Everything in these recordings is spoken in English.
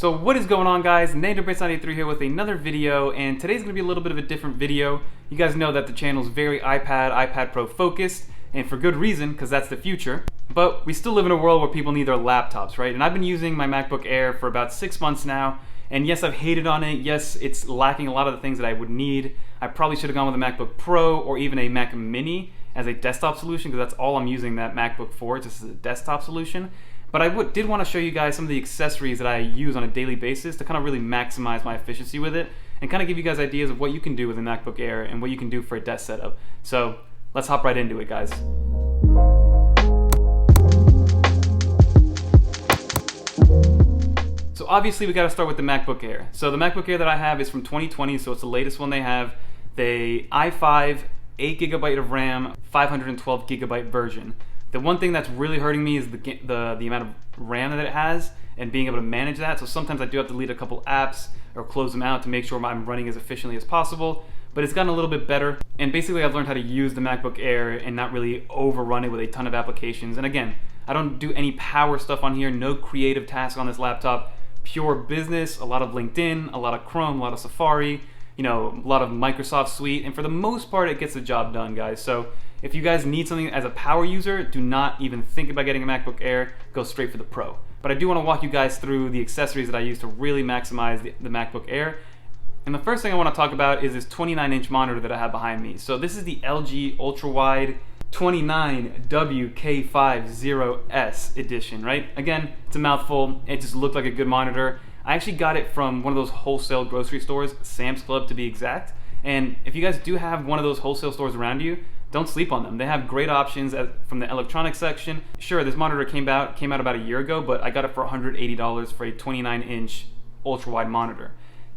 So what is going on, guys? NameDebates93 here with another video, and today's going to be a little bit of a different video. You guys know that the channel is very iPad Pro focused, and for good reason, because that's the future. But we still live in a world where people need their laptops, right? And I've been using my MacBook Air for about 6 months now, and yes, I've hated on it. Yes, it's lacking a lot of the things that I would need. I probably should have gone with a MacBook Pro or even a Mac Mini as a desktop solution, because that's all I'm using that MacBook for, just as a desktop solution. But I did want to show you guys some of the accessories that I use on a daily basis to kind of really maximize my efficiency with it and kind of give you guys ideas of what you can do with a MacBook Air and what you can do for a desk setup. So let's hop right into it, guys. So obviously we got to start with the MacBook Air. So the MacBook Air that I have is from 2020, so it's the latest one they have. The i5, 8GB of RAM, 512GB version. The one thing that's really hurting me is the amount of RAM that it has and being able to manage that. So sometimes I do have to delete a couple apps or close them out to make sure I'm running as efficiently as possible. But it's gotten a little bit better. And basically I've learned how to use the MacBook Air and not really overrun it with a ton of applications. And again, I don't do any power stuff on here, no creative tasks on this laptop. Pure business, a lot of LinkedIn, a lot of Chrome, a lot of Safari, a lot of Microsoft Suite. And for the most part, it gets the job done, guys. So if you guys need something as a power user, do not even think about getting a MacBook Air. Go straight for the Pro. But I do want to walk you guys through the accessories that I use to really maximize the MacBook Air. And the first thing I want to talk about is this 29-inch monitor that I have behind me. So this is the LG Ultra-Wide 29WK50S edition, right? Again, it's a mouthful. It just looked like a good monitor. I actually got it from one of those wholesale grocery stores, Sam's Club to be exact. And if you guys do have one of those wholesale stores around you, don't sleep on them. They have great options from the electronics section. Sure, this monitor came out about a year ago, but I got it for $180 for a 29-inch ultra-wide monitor.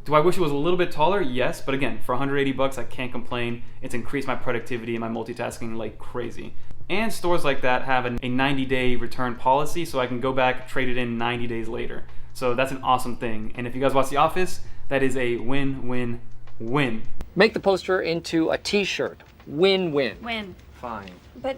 Do I wish it was a little bit taller? Yes, but again, for 180 bucks, I can't complain. It's increased my productivity and my multitasking like crazy. And stores like that have a 90-day return policy, so I can go back, trade it in 90 days later. So that's an awesome thing. And if you guys watch The Office, that is a win-win-win. Make the poster into a t-shirt. Win-win. Win. Fine. But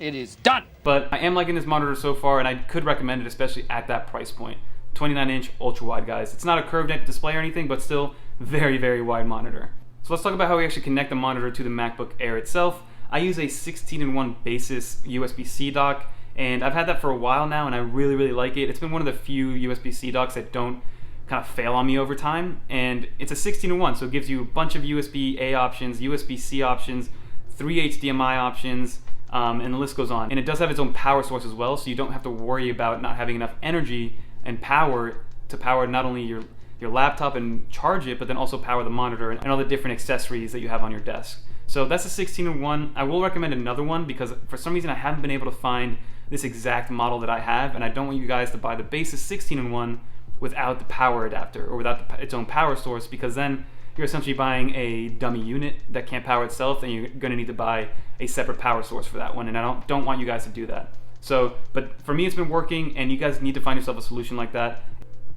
it is done. But I am liking this monitor so far, and I could recommend it, especially at that price point. 29-inch ultra-wide, guys. It's not a curved display or anything, but still very, very wide monitor. So let's talk about how we actually connect the monitor to the MacBook Air itself. I use a 16-in-1 Basis USB-C dock, and I've had that for a while now, and I really, really like it. It's been one of the few USB-C docks that don't kind of fail on me over time, and it's a 16-in-1, so it gives you a bunch of USB-A options, USB-C options, 3 HDMI options, and the list goes on. And it does have its own power source as well, so you don't have to worry about not having enough energy and power to power not only your laptop and charge it, but then also power the monitor and all the different accessories that you have on your desk. So that's a 16-in-1. I will recommend another one because for some reason I haven't been able to find this exact model that I have, and I don't want you guys to buy the Basis 16-in-1 without the power adapter or without its own power source, because then you're essentially buying a dummy unit that can't power itself, and you're going to need to buy a separate power source for that one, and I don't want you guys to do that. So, but for me it's been working, and you guys need to find yourself a solution like that.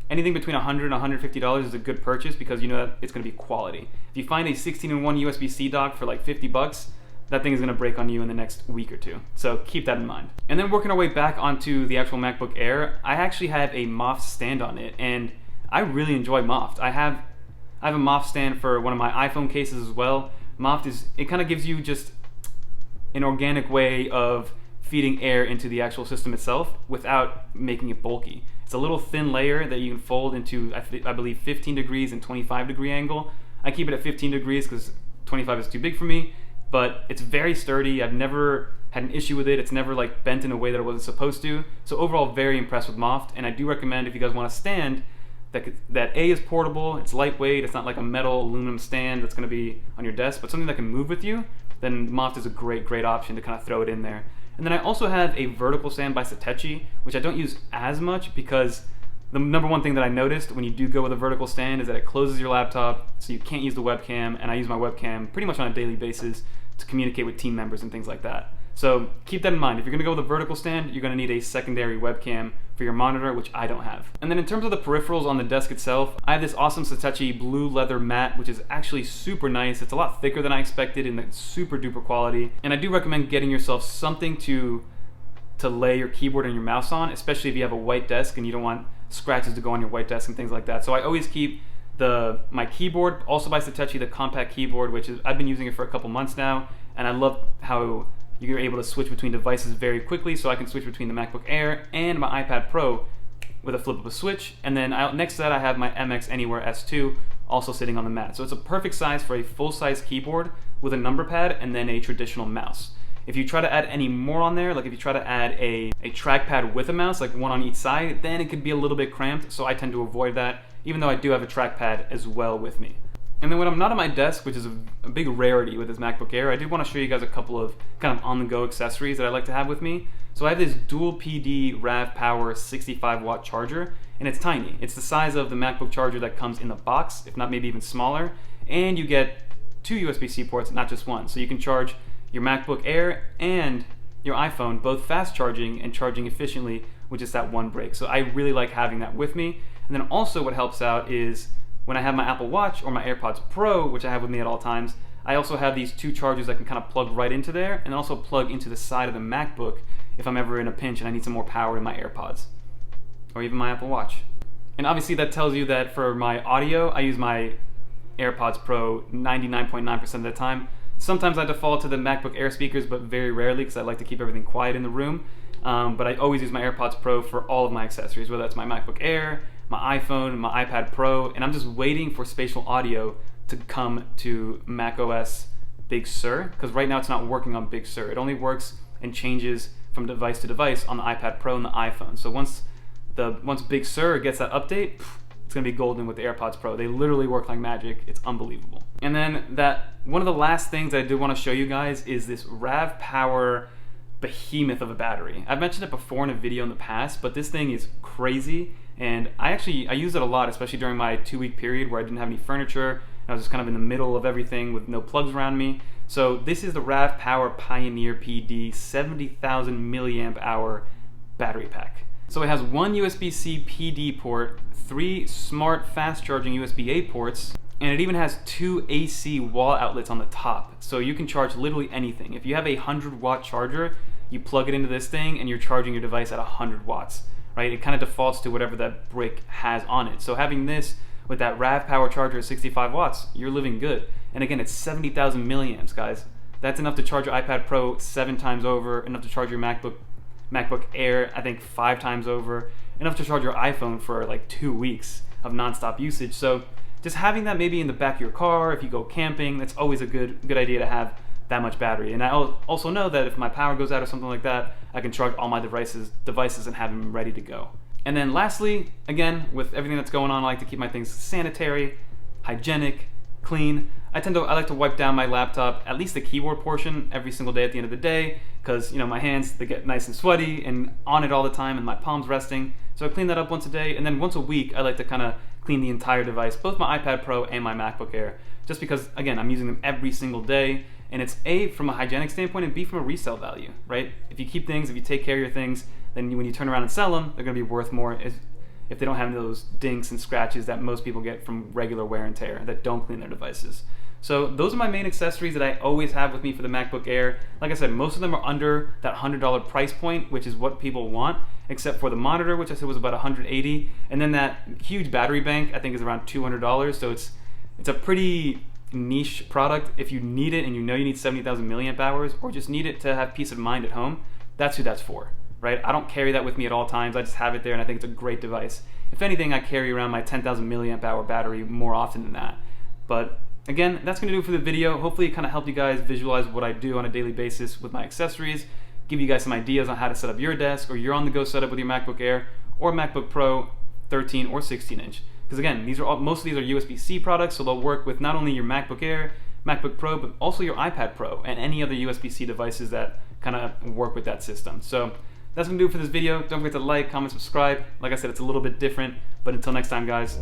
Anything between $100 and $150 is a good purchase because you know that it's going to be quality. If you find a 16-in-1 USB-C dock for like 50 bucks, that thing is going to break on you in the next week or two. So keep that in mind. And then working our way back onto the actual MacBook Air, I actually have a Moft stand on it, and I really enjoy Moft. I have a Moft stand for one of my iPhone cases as well. Moft it kind of gives you just an organic way of feeding air into the actual system itself without making it bulky. It's a little thin layer that you can fold into, I believe, 15 degrees and 25 degree angle. I keep it at 15 degrees because 25 is too big for me, but it's very sturdy. I've never had an issue with it. It's never like bent in a way that it wasn't supposed to. So overall, very impressed with Moft, and I do recommend if you guys want a stand that A is portable, it's lightweight, it's not like a metal aluminum stand that's going to be on your desk, but something that can move with you, then Moft is a great option to kind of throw it in there. And then I also have a vertical stand by Satechi, which I don't use as much because the number one thing that I noticed when you do go with a vertical stand is that it closes your laptop, so you can't use the webcam, and I use my webcam pretty much on a daily basis to communicate with team members and things like that. So keep that in mind. If you're gonna go with a vertical stand, you're gonna need a secondary webcam for your monitor, which I don't have. And then in terms of the peripherals on the desk itself, I have this awesome Satechi blue leather mat, which is actually super nice. It's a lot thicker than I expected and it's super duper quality. And I do recommend getting yourself something to lay your keyboard and your mouse on, especially if you have a white desk and you don't want scratches to go on your white desk and things like that. So I always keep my keyboard, also by Satechi, the compact keyboard, which is, I've been using it for a couple months now, and I love how you're able to switch between devices very quickly. So I can switch between the MacBook Air and my iPad Pro with a flip of a switch. And then next to that I have my MX Anywhere S2 also sitting on the mat. So it's a perfect size for a full-size keyboard with a number pad and then a traditional mouse. If you try to add any more on there, like if you try to add a trackpad with a mouse, like one on each side, then it could be a little bit cramped, so I tend to avoid that, even though I do have a trackpad as well with me. And then when I'm not at my desk, which is a big rarity with this MacBook Air, I did want to show you guys a couple of kind of on-the-go accessories that I like to have with me. So I have this dual PD Ravpower 65-watt charger, and it's tiny. It's the size of the MacBook charger that comes in the box, if not maybe even smaller, and you get 2 USB-C ports, not just one. So you can charge your MacBook Air and your iPhone, both fast charging and charging efficiently with just that one break. So I really like having that with me. And then also what helps out is when I have my Apple Watch or my AirPods Pro, which I have with me at all times, I also have these 2 chargers that can kind of plug right into there and also plug into the side of the MacBook if I'm ever in a pinch and I need some more power in my AirPods or even my Apple Watch. And obviously that tells you that for my audio, I use my AirPods Pro 99.9% of the time. Sometimes I default to the MacBook Air speakers, but very rarely because I like to keep everything quiet in the room. But I always use my AirPods Pro for all of my accessories, whether that's my MacBook Air, my iPhone, my iPad Pro, and I'm just waiting for spatial audio to come to macOS Big Sur, because right now it's not working on Big Sur. It only works and changes from device to device on the iPad Pro and the iPhone. So once Big Sur gets that update, it's gonna be golden with the AirPods Pro. They literally work like magic. It's unbelievable. And then one of the last things that I do want to show you guys is this Ravpower behemoth of a battery. I've mentioned it before in a video in the past, but this thing is crazy, and I use it a lot, especially during my 2-week period where I didn't have any furniture and I was just kind of in the middle of everything with no plugs around me. So this is the Ravpower Pioneer PD 70,000 milliamp hour battery pack. So it has 1 USB-C PD port, 3 smart fast charging USB-A ports, and it even has 2 AC wall outlets on the top. So you can charge literally anything. If you have a 100-watt charger, you plug it into this thing and you're charging your device at 100 watts, right? It kind of defaults to whatever that brick has on it. So having this with that Ravpower charger at 65 watts, you're living good. And again, it's 70,000 milliamps, guys. That's enough to charge your iPad Pro 7 times over, enough to charge your MacBook Air, I think 5 times over, enough to charge your iPhone for like 2 weeks of nonstop usage. So just having that maybe in the back of your car, if you go camping, that's always a good idea to have that much battery. And I also know that if my power goes out or something like that, I can charge all my devices and have them ready to go. And then lastly, again, with everything that's going on, I like to keep my things sanitary, hygienic, clean. I like to wipe down my laptop, at least the keyboard portion, every single day at the end of the day, because my hands, they get nice and sweaty and on it all the time, and my palms resting. So I clean that up once a day, and then once a week I like to kind of clean the entire device, both my iPad Pro and my MacBook Air, just because again I'm using them every single day, and it's A, from a hygienic standpoint, and B, from a resale value, right? If you keep things, if you take care of your things, then when you turn around and sell them, they're going to be worth more if they don't have those dinks and scratches that most people get from regular wear and tear that don't clean their devices. So those are my main accessories that I always have with me for the MacBook Air. Like I said, most of them are under that $100 price point, which is what people want, except for the monitor, which I said was about $180, and then that huge battery bank I think is around $200. So it's a pretty niche product. If you need it and you need 70,000 milliamp hours, or just need it to have peace of mind at home, that's who that's for, right? I don't carry that with me at all times. I just have it there, and I think it's a great device. If anything, I carry around my 10,000 milliamp hour battery more often than that. But again, that's going to do it for the video. Hopefully it kind of helped you guys visualize what I do on a daily basis with my accessories, give you guys some ideas on how to set up your desk or your on-the-go setup with your MacBook Air or MacBook Pro 13 or 16 inch. Because again, most of these are USB-C products, so they'll work with not only your MacBook Air, MacBook Pro, but also your iPad Pro and any other USB-C devices that kind of work with that system. So that's going to do it for this video. Don't forget to like, comment, subscribe. Like I said, it's a little bit different, but until next time, guys,